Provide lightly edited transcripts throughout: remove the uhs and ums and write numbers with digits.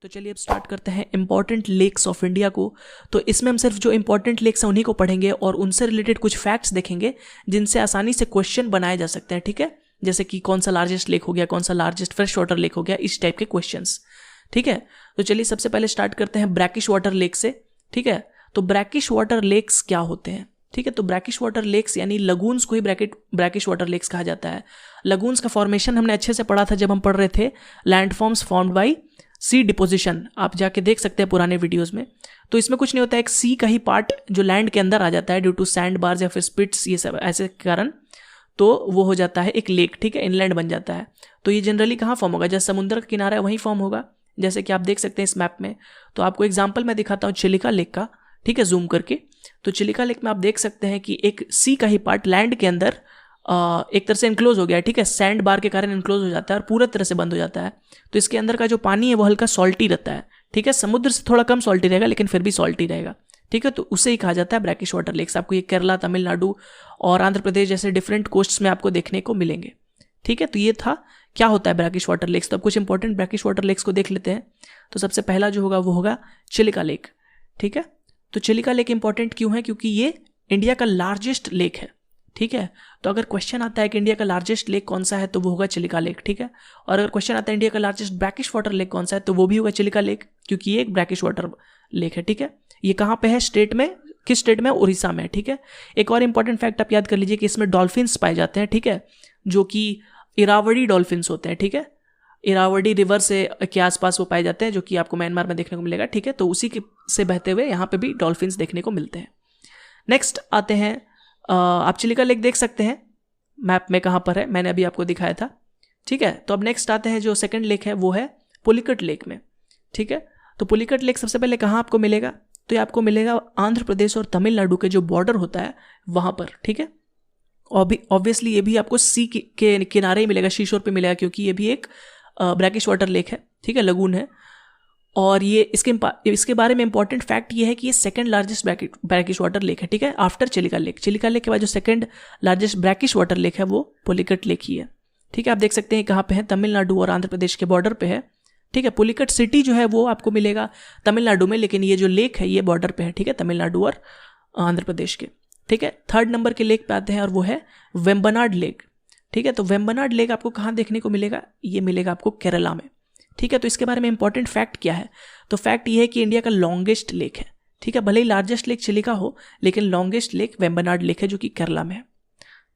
तो चलिए अब स्टार्ट करते हैं इंपॉर्टेंट लेक्स ऑफ इंडिया को। तो इसमें हम सिर्फ जो इंपॉर्टेंट लेक्स हैं उन्हीं को पढ़ेंगे और उनसे रिलेटेड कुछ फैक्ट्स देखेंगे जिनसे आसानी से क्वेश्चन बनाए जा सकते हैं। ठीक है, जैसे कि कौन सा लार्जेस्ट लेक हो गया, कौन सा लार्जेस्ट फ्रेश वाटर लेक हो गया, इस टाइप के क्वेश्चंस। ठीक है, तो चलिए सबसे पहले स्टार्ट करते हैं ब्रैकिश वाटर लेक से। ठीक है, तो ब्रैकिश वाटर लेक्स क्या होते हैं? ठीक है, तो ब्रैकिश वाटर लेक्स यानी लगून्स को ही ब्रैकिश वाटर लेक्स कहा जाता है। लगून्स का फॉर्मेशन हमने अच्छे से पढ़ा था जब हम पढ़ रहे थे landforms formed by sea deposition, आप जाके देख सकते हैं पुराने वीडियोस में। तो इसमें कुछ नहीं होता है, एक सी का ही पार्ट जो लैंड के अंदर आ जाता है ड्यू टू सैंड बार्स या फिर स्पिट्स, ये सब ऐसे कारण तो वो हो जाता है एक लेक। ठीक है, इनलैंड बन जाता है। तो ये जनरली कहाँ फॉर्म होगा? जैसे समुद्र का किनारा है वहीं फॉर्म होगा, जैसे कि आप देख सकते हैं इस मैप में। तो आपको एग्जाम्पल मैं दिखाता हूँ चिलिका लेक का। ठीक है, जूम करके। तो चिलिका लेक में आप देख सकते हैं कि एक सी का ही पार्ट लैंड के अंदर एक तरह से इनक्लोज हो गया है। ठीक है, सैंड बार के कारण इनक्लोज हो जाता है और पूरा तरह से बंद हो जाता है। तो इसके अंदर का जो पानी है वो हल्का सॉल्टी रहता है। ठीक है, समुद्र से थोड़ा कम सॉल्टी रहेगा लेकिन फिर भी सॉल्टी रहेगा। ठीक है, तो उसे ही कहा जाता है ब्रैकिश वाटर लेक्स। आपको ये केरला, तमिलनाडु और आंध्र प्रदेश जैसे डिफरेंट कोस्ट्स में आपको देखने को मिलेंगे। ठीक है, तो ये था क्या होता है ब्रैकिश वाटर लेक्स। तो अब कुछ इंपॉर्टेंट ब्रैकिश वाटर लेक्स को देख लेते हैं। तो सबसे पहला जो होगा वो होगा चिलिका लेक। ठीक है, तो चिलिका लेक इंपॉर्टेंट क्यों है? क्योंकि ये इंडिया का लार्जेस्ट लेक है। ठीक है, तो अगर क्वेश्चन आता है कि इंडिया का लार्जेस्ट लेक कौन सा है तो वो होगा चिलिका लेक। ठीक है, और अगर क्वेश्चन आता है इंडिया का लार्जेस्ट ब्रैकिश वाटर लेक कौन सा है तो वो भी होगा चिलिका लेक, क्योंकि ये एक ब्रैकिश वाटर लेक है। ठीक है, ये कहाँ पे है? स्टेट में, किस स्टेट में? उड़ीसा में। ठीक है, एक और इंपॉर्टेंट फैक्ट आप याद कर लीजिए कि इसमें डॉल्फिन्स पाए जाते हैं। ठीक है, जो कि इरावदी डॉल्फिन्स होते हैं। ठीक है, इरावदी रिवर से के आसपास वो पाए जाते हैं, जो कि आपको म्यांमार में देखने को मिलेगा। ठीक है, तो उसी के से बहते हुए यहाँ पे भी डॉल्फिन्स देखने को मिलते हैं। नेक्स्ट आते हैं, आप चिलिका लेक देख सकते हैं मैप में कहाँ पर है, मैंने अभी आपको दिखाया था। ठीक है, तो अब नेक्स्ट आते हैं जो सेकंड लेक है वो है पुलिकट लेक में। ठीक है, तो पुलिकट लेक सबसे पहले कहाँ आपको मिलेगा? तो ये आपको मिलेगा आंध्र प्रदेश और तमिलनाडु के जो बॉर्डर होता है वहाँ पर। ठीक है, ऑब्वियसली ये भी आपको सी के किनारे ही मिलेगा, शीशोर पे मिलेगा, क्योंकि ये भी एक ब्रैकिश वाटर लेक है। ठीक है, लगून है। और ये इसके बारे में इंपॉर्टेंट फैक्ट ये है कि ये second largest brackish water lake है। ठीक है, after Chilika lake. Chilika lake के बाद जो second largest brackish water lake है वो पुलिकट लेक ही है। ठीक है, आप देख सकते हैं कहाँ पे है, तमिलनाडु और आंध्र प्रदेश के बॉर्डर पे है। ठीक है, पुलिकट सिटी जो है वो आपको मिलेगा तमिलनाडु में, लेकिन ये जो लेक है ये बॉर्डर पे है। ठीक है, तमिलनाडु और आंध्र प्रदेश के। ठीक है, थर्ड नंबर के लेक पे आते हैं और वो है वेम्बनाड लेक। ठीक है, तो वेम्बनाड लेक आपको कहाँ देखने को मिलेगा? ये मिलेगा आपको केरला में। ठीक है, तो इसके बारे में इंपॉर्टेंट फैक्ट क्या है? तो फैक्ट ये है कि इंडिया का लॉन्गेस्ट लेक है। ठीक है, भले ही लार्जेस्ट लेक चिलिका हो लेकिन लॉन्गेस्ट लेक वेम्बनाड लेक है जो कि केरला में है।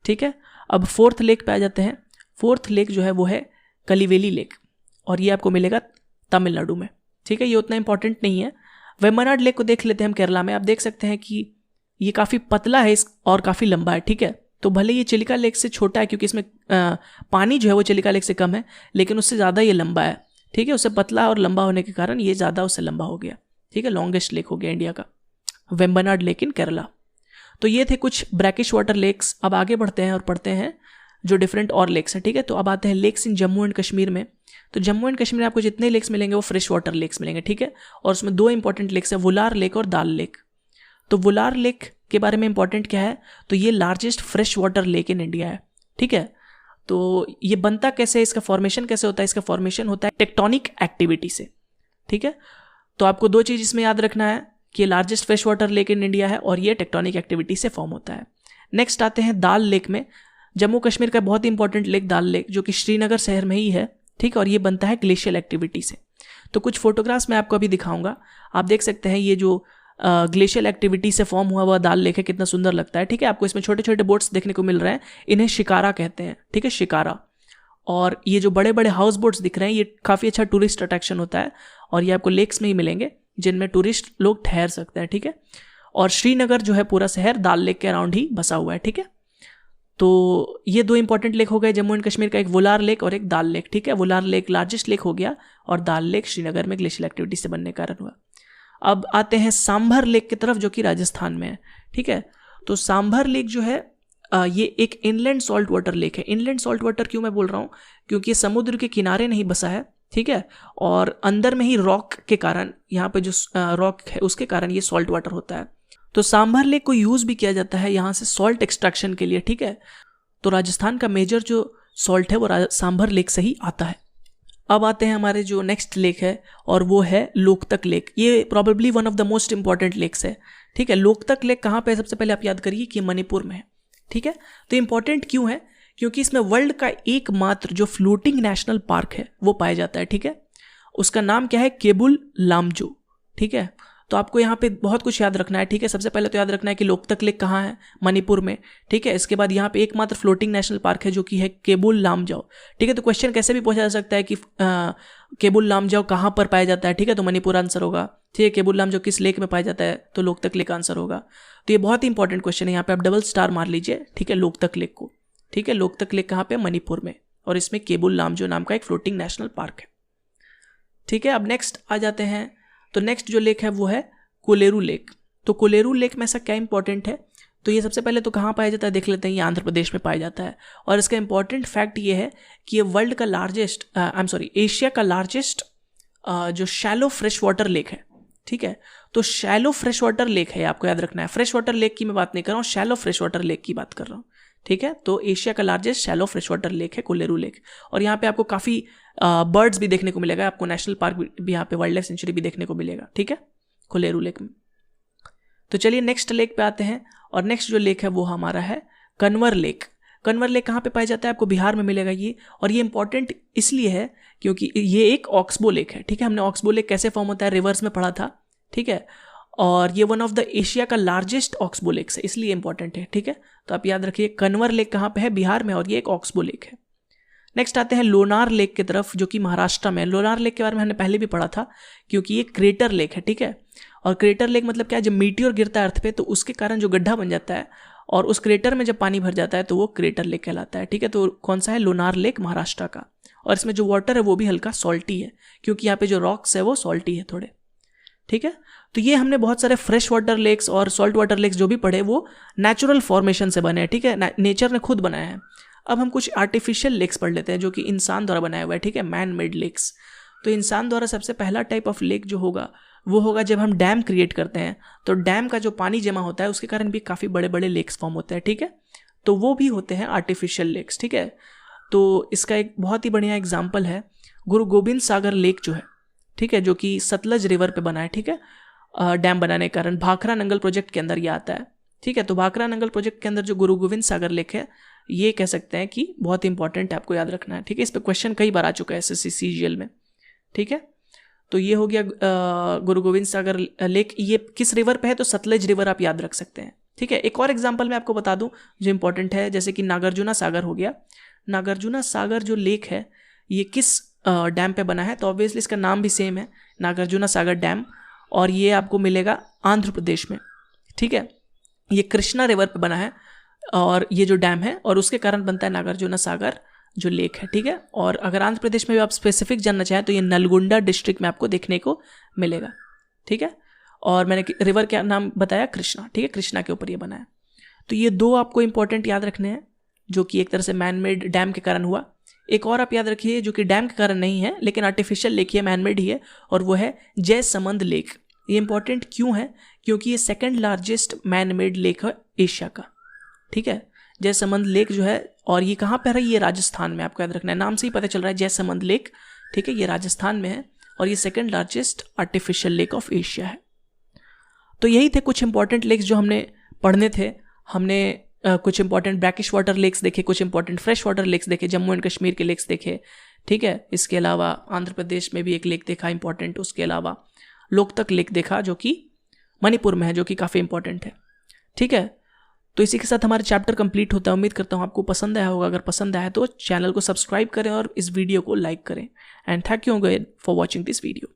ठीक है, अब फोर्थ लेक पे आ जाते हैं। फोर्थ लेक जो है वो है कलिवेली लेक और ये आपको मिलेगा तमिलनाडु में। ठीक है, ये उतना इंपॉर्टेंट नहीं है। वेम्बनाड लेक को देख लेते हैं हम केरला में। आप देख सकते हैं कि ये काफ़ी पतला है और काफ़ी लंबा है। ठीक है, तो भले ये चिलिका लेक से छोटा है क्योंकि इसमें पानी जो है वो चिलिका लेक से कम है, लेकिन उससे ज़्यादा ये लंबा है। ठीक है, उससे पतला और लंबा होने के कारण ये ज़्यादा उससे लंबा हो गया। ठीक है, लॉन्गेस्ट लेक हो गया इंडिया का वेम्बनाड लेक इन केरला। तो ये थे कुछ ब्रैकिश वाटर लेक्स। अब आगे बढ़ते हैं और पढ़ते हैं जो डिफरेंट और लेक्स हैं। ठीक है, तो अब आते हैं lakes in Jammu and Kashmir में। तो जम्मू एंड कश्मीर में आपको जितने लेक्स मिलेंगे वो फ्रेश वाटर लेक्स मिलेंगे। ठीक है, और उसमें दो इंपॉर्टेंट लेक्स हैं, वुलार लेक और दाल लेक। तो वुलार लेक के बारे में इंपॉर्टेंट क्या है? तो ये largest fresh water lake in India है। ठीक है, तो ये बनता कैसे है, इसका फॉर्मेशन कैसे होता है? इसका फॉर्मेशन होता है टेक्टोनिक एक्टिविटी से। ठीक है, तो आपको दो चीज़ इसमें याद रखना है कि ये largest fresh water lake in India है और ये टेक्टोनिक एक्टिविटी से फॉर्म होता है। नेक्स्ट आते हैं दाल लेक में। जम्मू कश्मीर का बहुत ही इंपॉर्टेंट लेक दाल लेक, जो कि श्रीनगर शहर में ही है। ठीक है, और ये बनता है ग्लेशियल एक्टिविटी से। तो कुछ फोटोग्राफ्स मैं आपको अभी दिखाऊंगा, आप देख सकते हैं ये जो ग्लेशियल एक्टिविटी से फॉर्म हुआ हुआ दाल लेक है, कितना सुंदर लगता है। ठीक है, आपको इसमें छोटे छोटे बोट्स देखने को मिल रहे हैं, इन्हें शिकारा कहते हैं। ठीक है, शिकारा। और ये जो बड़े बड़े हाउस बोट्स दिख रहे हैं ये काफ़ी अच्छा टूरिस्ट अट्रैक्शन होता है और ये आपको लेक्स में ही मिलेंगे जिनमें टूरिस्ट लोग ठहर सकते हैं। ठीक है, और श्रीनगर जो है पूरा शहर दाल लेक के अराउंड ही बसा हुआ है। ठीक है, तो ये दो इंपॉर्टेंट लेक हो गए जम्मू एंड कश्मीर का, एक वुलार लेक और एक दाल लेक। ठीक है, वुलार लेक लार्जेस्ट लेक हो गया और दाल लेक श्रीनगर में ग्लेशियल एक्टिविटी से बनने के कारण हुआ। अब आते हैं सांभर लेक की तरफ जो कि राजस्थान में है। ठीक है, तो सांभर लेक जो है ये एक इनलैंड सॉल्ट वाटर लेक है। इनलैंड सॉल्ट वाटर क्यों मैं बोल रहा हूँ? क्योंकि ये समुद्र के किनारे नहीं बसा है। ठीक है, और अंदर में ही रॉक के कारण, यहाँ पे जो रॉक है उसके कारण ये सॉल्ट वाटर होता है। तो सांभर लेक को यूज़ भी किया जाता है यहाँ से सॉल्ट एक्सट्रैक्शन के लिए। ठीक है, तो राजस्थान का मेजर जो सॉल्ट है वो सांभर लेक से ही आता है। अब आते हैं हमारे जो नेक्स्ट लेक है और वो है लोकतक लेक। ये probably one of the most important lakes है, ठीक है। लोकतक लेक कहाँ पे है, सबसे पहले आप याद करिए कि मणिपुर में है, ठीक है। तो इंपॉर्टेंट क्यों है, क्योंकि इसमें वर्ल्ड का एकमात्र जो फ्लोटिंग नेशनल पार्क है वो पाया जाता है, ठीक है। उसका नाम क्या है, केबुल लामजो, ठीक है। तो आपको यहाँ पे बहुत कुछ याद रखना है, ठीक है। सबसे पहले तो याद रखना है कि लोकतक लेक कहाँ है, मणिपुर में, ठीक है। इसके बाद यहाँ पे एकमात्र फ्लोटिंग नेशनल पार्क है जो कि है केबुल लामजाओ, ठीक है। तो क्वेश्चन कैसे भी पूछा जा सकता है कि केबुल लामजाओ कहाँ पर पाया जाता है, ठीक है। तो मणिपुर आंसर होगा, ठीक है। केबुल लामजाओ किस लेक में पाया जाता है, तो लोकतक लेक आंसर होगा। तो ये बहुत ही इंपॉर्टेंट क्वेश्चन है, यहाँ पे आप डबल स्टार मार लीजिए, ठीक है, लोकतक लेक को, ठीक है। लोकतक लेक कहाँ पे, मणिपुर में, और इसमें केबुल लामजाओ नाम का एक फ्लोटिंग नेशनल पार्क है, ठीक है। अब नेक्स्ट आ जाते हैं, तो नेक्स्ट जो लेक है वो है कोलेरू लेक। तो कोलेरू लेक में ऐसा क्या इंपॉर्टेंट है, तो ये सबसे पहले तो कहाँ पाया जाता है देख लेते हैं, ये आंध्र प्रदेश में पाया जाता है। और इसका इंपॉर्टेंट फैक्ट ये है कि ये वर्ल्ड का लार्जेस्ट एशिया का लार्जेस्ट जो शैलो फ्रेश वाटर लेक है, ठीक है। तो शैलो फ्रेश वाटर लेक है, आपको याद रखना है। फ्रेश वाटर लेक की मैं बात नहीं कर रहा हूँ, शैलो फ्रेश वाटर लेक की बात कर रहा हूँ, ठीक है। तो एशिया का largest shallow fresh water lake है कोलेरू लेक। और यहाँ पे आपको काफ़ी बर्ड्स भी देखने को मिलेगा, आपको नेशनल पार्क भी यहाँ पे, वाइल्ड लाइफ सेंचुरी भी देखने को मिलेगा, ठीक है, कोलेरू लेक में। तो चलिए नेक्स्ट लेक पे आते हैं, और नेक्स्ट जो लेक है वो हमारा है कन्वर लेक। कन्वर लेक कहाँ पे पाया जाता है, आपको बिहार में मिलेगा ये। और ये इंपॉर्टेंट इसलिए है क्योंकि ये एक ऑक्सबो लेक है, ठीक है। हमने ऑक्सबो लेक कैसे फॉर्म होता है रिवर्स में पढ़ा था, ठीक है। और ये वन ऑफ द एशिया का लार्जेस्ट ऑक्सबो लेक्स है, इसलिए इंपॉर्टेंट है, ठीक है। तो आप याद रखिए कन्वर लेक कहाँ पे है, बिहार में, और ये एक ऑक्सबो लेक है। नेक्स्ट आते हैं लोनार लेक की तरफ, जो कि महाराष्ट्र में है। लोनार लेक के बारे में हमने पहले भी पढ़ा था, क्योंकि ये क्रेटर लेक है, ठीक है। और क्रेटर लेक मतलब क्या है, जब मीटियोर गिरता है अर्थ पे तो उसके कारण जो गड्ढा बन जाता है, और उस क्रेटर में जब पानी भर जाता है तो वो क्रेटर लेक कहलाता है, ठीक है। तो कौन सा है, लोनार लेक, महाराष्ट्र का। और इसमें जो वाटर है वो भी हल्का सॉल्टी है, क्योंकि यहाँ पे जो रॉक्स है वो सॉल्टी है थोड़े, ठीक है। तो ये हमने बहुत सारे फ्रेश वाटर लेक्स और सॉल्ट वाटर लेक्स जो भी पढ़े वो नेचुरल फॉर्मेशन से बने हैं, ठीक है, नेचर ने खुद बनाया है। अब हम कुछ आर्टिफिशियल लेक्स पढ़ लेते हैं जो कि इंसान द्वारा बनाया हुआ है, ठीक है, मैन मेड लेक्स। तो इंसान द्वारा सबसे पहला टाइप ऑफ लेक जो होगा वो होगा जब हम डैम क्रिएट करते हैं, तो डैम का जो पानी जमा होता है उसके कारण भी काफ़ी बड़े बड़े लेक्स फॉर्म होते हैं, ठीक है। तो वो भी होते हैं आर्टिफिशियल लेक्स, ठीक है। तो इसका एक बहुत ही बढ़िया एग्जाम्पल है गुरु गोविंद सागर लेक जो है, ठीक है, जो कि सतलज रिवर पे बना है, ठीक है, डैम बनाने के कारण। भाखरा नंगल प्रोजेक्ट के अंदर ये आता है, ठीक है। तो भाखरा नंगल प्रोजेक्ट के अंदर जो गुरु गोविंद सागर लेक है, ये कह सकते हैं कि बहुत इंपॉर्टेंट है, आपको याद रखना है, ठीक है। इस पर क्वेश्चन कई बार आ चुका है SSC CGL में, ठीक है। तो ये हो गया गुरु गोविंद सागर लेक। ये किस रिवर पे है, तो सतलज रिवर आप याद रख सकते हैं, ठीक है। एक और एग्जांपल मैं आपको बता दूं जो इंपॉर्टेंट है, जैसे कि नागार्जुना सागर हो गया। नागार्जुना सागर जो लेक है ये किस डैम पे बना है, तो ऑब्वियसली इसका नाम भी सेम है, नागार्जुना सागर डैम। और ये आपको मिलेगा आंध्र प्रदेश में, ठीक है। ये कृष्णा रिवर पे बना है और ये जो डैम है, और उसके कारण बनता है नागार्जुना सागर जो लेक है, ठीक है। और अगर आंध्र प्रदेश में भी आप स्पेसिफिक जानना चाहें तो ये नलगुंडा डिस्ट्रिक्ट में आपको देखने को मिलेगा, ठीक है। और मैंने रिवर का नाम बताया कृष्णा, ठीक है, कृष्णा के ऊपर ये बना है। तो ये दो आपको इंपॉर्टेंट याद रखने हैं जो कि एक तरह से मैन मेड डैम के कारण हुआ। एक और आप याद रखिए जो कि डैम के कारण नहीं है लेकिन आर्टिफिशियल लेक ही है, मैन मेड ही है, और वो है जयसमंद लेक। ये इंपॉर्टेंट क्यों है, क्योंकि ये second largest man made lake है एशिया का, ठीक है, जयसमंद लेक जो है। और ये कहाँ पर है, ये राजस्थान में, आपको याद रखना है, नाम से ही पता चल रहा है जयसमंद लेक, ठीक है, ये राजस्थान में है और ये second largest artificial lake of Asia है। तो यही थे कुछ इंपॉर्टेंट लेक्स जो हमने पढ़ने थे। हमने कुछ इंपॉर्टेंट ब्रैकिश वाटर लेक्स देखे, कुछ इंपॉर्टेंट फ्रेश वाटर लेक्स देखे, जम्मू एंड कश्मीर के लेक्स देखे, ठीक है। इसके अलावा आंध्र प्रदेश में भी एक लेक देखा इंपॉर्टेंट, उसके अलावा लोकतक लेक देखा जो कि मणिपुर में है, जो कि काफ़ी इंपॉर्टेंट है, ठीक है। तो इसी के साथ हमारा चैप्टर कंप्लीट होता है। उम्मीद करता हूँ आपको पसंद आया होगा। अगर पसंद आया तो चैनल को सब्सक्राइब करें और इस वीडियो को लाइक करें। And thank you for watching this video.